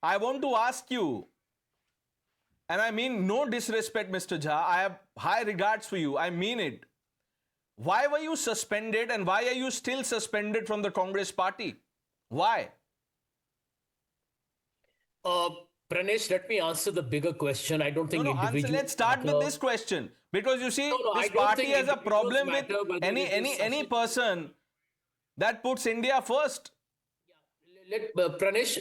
I want to ask you, and I mean no disrespect, Mr. Jha, I have high regards for you, I mean it. Why were you suspended and why are you still suspended from the Congress party? Why? Uh, Pranesh, let me answer the bigger question. I don't No, think no, answer. individuals Let's start with matter. this question. Because you see, No, I this don't party think has a individuals problem with matter, whether any it is any any Sashi. person that puts India first. Pranesh,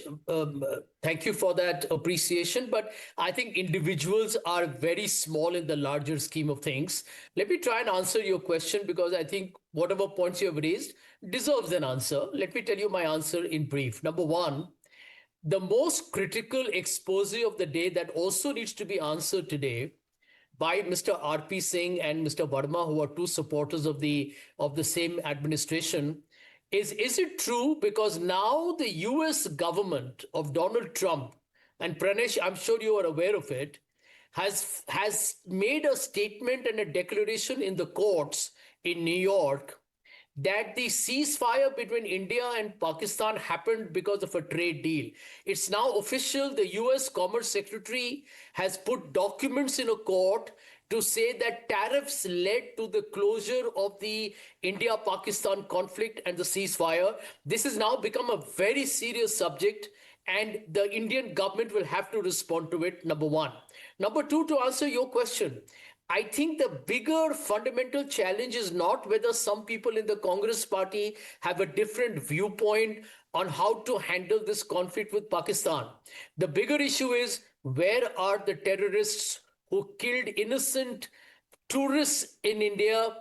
thank you for that appreciation, but I think individuals are very small in the larger scheme of things. Let me try and answer your question because I think whatever points you have raised deserves an answer. Let me tell you my answer in brief. Number one, the most critical expose of the day that also needs to be answered today by Mr. R.P. Singh and Mr. Verma, who are two supporters of the same administration, is it true? Because now the U.S. government of Donald Trump, and Pranesh, I'm sure you are aware of it, has made a statement and a declaration in the courts in New York that the ceasefire between India and Pakistan happened because of a trade deal. It's now official. The US Commerce Secretary has put documents in a court to say that tariffs led to the closure of the India Pakistan conflict and the ceasefire. This has now become a very serious subject, and the Indian government will have to respond to it, number one. Number two, to answer your question, I think the bigger fundamental challenge is not whether some people in the Congress party have a different viewpoint on how to handle this conflict with Pakistan. The bigger issue is where are the terrorists who killed innocent tourists in India,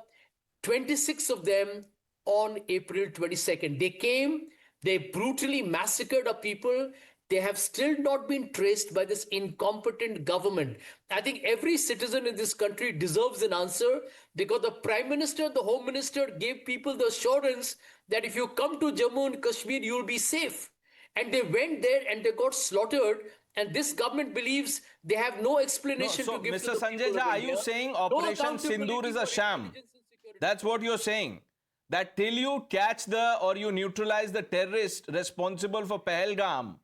26 of them on April 22nd. They came, they brutally massacred our people. They have still not been traced by this incompetent government. I think every citizen in this country deserves an answer because the Prime Minister, the Home Minister gave people the assurance that if you come to Jammu and Kashmir, you'll be safe. And they went there and they got slaughtered. And this government believes they have no No, explanation so to give to Mr. the Sanjay people Jha, of are you India. saying No Operation Sindoor accountability is a for sham? intelligence and security. That's what you're saying. That till you catch the or you neutralize the terrorist responsible for Pahalgam,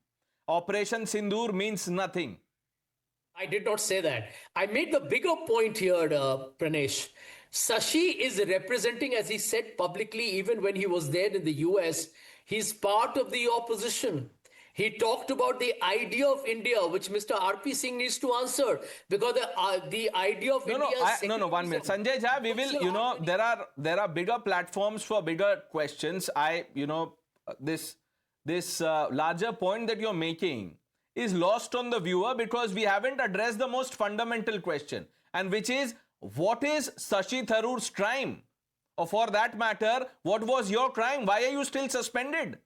Operation Sindoor means nothing. I did not say that. I made the bigger point here, Pranesh. Sashi is representing, as he said publicly, even when he was there in the US, he's part of the opposition. He talked about the idea of India, which Mr. R.P. Singh needs to answer, because the idea of No, no, India's no, no. 1 minute, secularism. Sanjay Jha. We will, Also, how many there are bigger platforms for bigger questions. This larger point that you're making is lost on the viewer because we haven't addressed the most fundamental question, and which is what is Shashi Tharoor's crime, or for that matter, what was your crime? Why are you still suspended?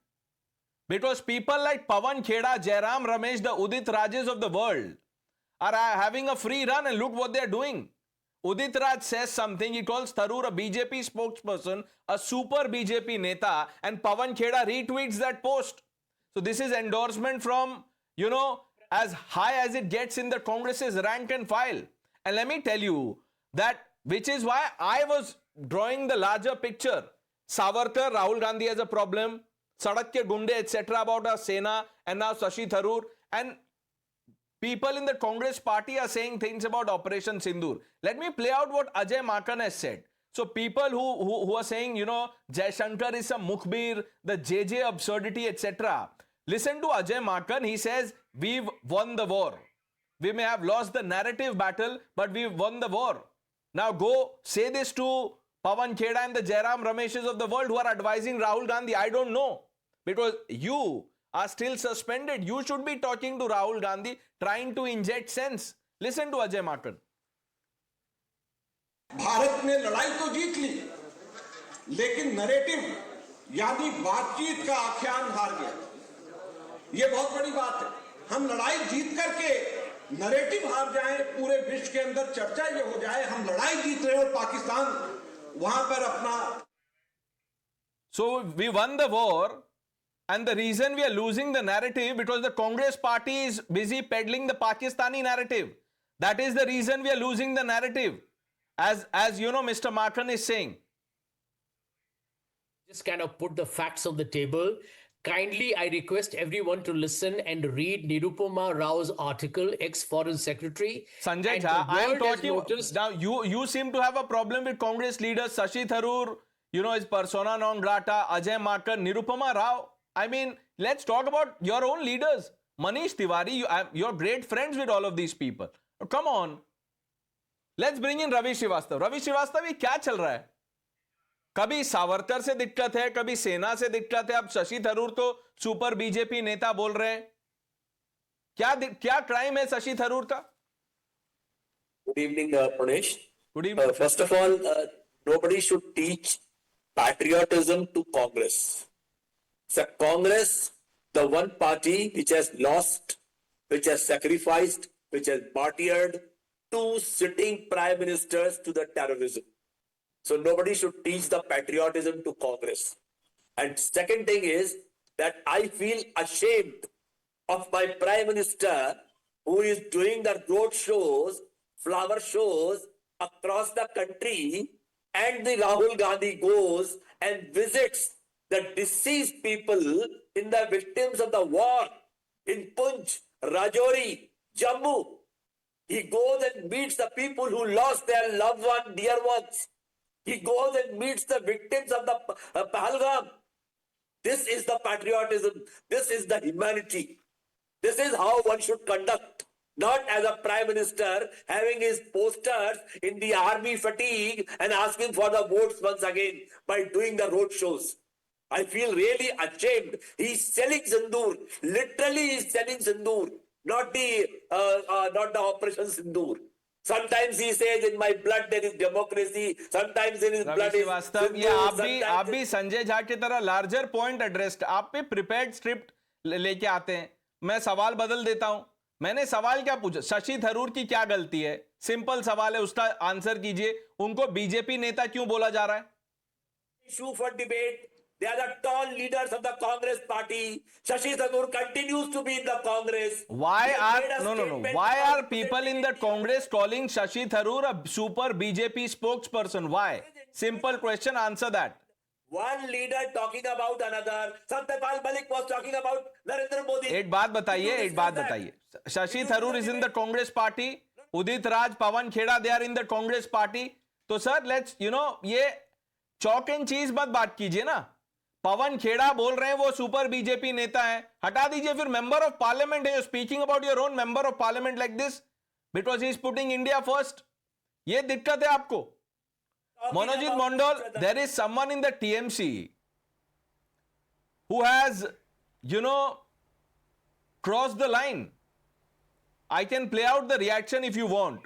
Because people like Pawan Kheda, Jairam Ramesh, the Udit Rajes of the world are having a free run, and look what they're doing. Udit Raj says something, he calls Tharoor a BJP spokesperson, a super BJP neta, and Pawan Kheda retweets that post. So this is endorsement from, as high as it gets in the Congress's rank and file. And let me tell you that, which is why I was drawing the larger picture. Savarkar, Rahul Gandhi has a problem, Sadak ke Gunde, etc. about our Sena, and now Shashi Tharoor. And people in the Congress party are saying things about Operation Sindoor. Let me play out what Ajay Makan has said. So people who are saying, Jai Shankar is some mukhbir, the JJ absurdity, etc. Listen to Ajay Makan. He says, we've won the war. We may have lost the narrative battle, but we've won the war. Now go say this to Pawan Kheda and the Jairam Rameshes of the world who are advising Rahul Gandhi. I don't know. Because you are still suspended. You should be talking to Rahul Gandhi, trying to inject sense. Listen to Ajay Makan. Bharat ने लड़ाई तो जीत ली, लेकिन narrative यानी बातचीत का आख्यान हार गया। ये बहुत बड़ी बात है। हम लड़ाई जीत करके नरेटिव हार जाएं, पूरे विश्व के अंदर चर्चा ये हो जाए हम लड़ाई जीत रहे और पाकिस्तान वहां पर अपना। So we won the war, and the reason we are losing the narrative because the Congress party is busy peddling the Pakistani narrative. That is the reason we are losing the narrative. As you know, Mr. Makan is saying. just kind of put the facts on the table. kindly I request everyone to listen and read Nirupama Rao's article, ex-Foreign Secretary. Sanjay And Jha, the I am world has talking noticed. now. You seem to have a problem with Congress leaders. Shashi Tharoor, is persona non grata. Ajay Makar, Nirupama Rao. I mean, let's talk about your own leaders. Manish Tiwari, you're great friends with all of these people. Come on. Let's bring in Ravi Srivastava. Ravi Srivastava, ये क्या चल रहा है? कभी सावरकर से दिक्कत है, कभी सेना से दिक्कत है, अब शशि थरूर तो सुपर बीजेपी नेता बोल रहे हैं. क्या क्राइम है शशि थरूर का? Good evening, Pranesh. Good evening. First of all, nobody should teach patriotism to Congress. So Congress, the one party which has lost, which has sacrificed, which has martyred two sitting prime ministers to the terrorism. So nobody should teach the patriotism to Congress. And second thing is that I feel ashamed of my prime minister who is doing the road shows, flower shows across the country, and the Rahul Gandhi goes and visits the deceased people in the victims of the war in Punch, Rajouri, Jammu. He goes and meets the people who lost their loved one, dear ones. He goes and meets the victims of the Pahalgam. This is the patriotism. This is the humanity. This is how one should conduct. Not as a prime minister having his posters in the army fatigue and asking for the votes once again by doing the road shows. I feel really ashamed. He's selling Sindoor. Literally, he's selling Sindoor. Not the Operation Sindoor. Sometimes he says, in my blood there is democracy. Sometimes in his blood is Srivastava, ये आप भी संजय झा की तरह larger point address, आप भी prepared script लेके आते हैं. मैं सवाल बदल देता हूं. मैंने सवाल क्या पूछा? शशि थरूर की क्या गलती है? सिंपल सवाल है, उसका आंसर कीजिए. उनको बीजेपी नेता क्यों बोला जा रहा है? Issue for debate. They are the tall leaders of the Congress party. Shashi Tharoor continues to be in the Congress. Why are people in the Congress calling Shashi Tharoor a super BJP spokesperson? Why? Simple question, answer that. One leader talking about another. Satyapal Malik was talking about Narendra Modi. एक बात बताइए. Shashi Tharoor is in the Congress party. Udit Raj, Pawan Kheda, they are in the Congress party. तो sir, let's, ये chalk and चीज मत बात कीजिए ना. पवन खेड़ा बोल रहे हैं वो सुपर बीजेपी नेता है, हटा दीजिए. फिर मेंबर ऑफ पार्लियामेंट है, speaking about your own member of parliament like this because he is putting India first. ये दिक्कत है आपको. Monojit Mondal, there is someone in the TMC who has, crossed the line. I can play out the reaction if you want.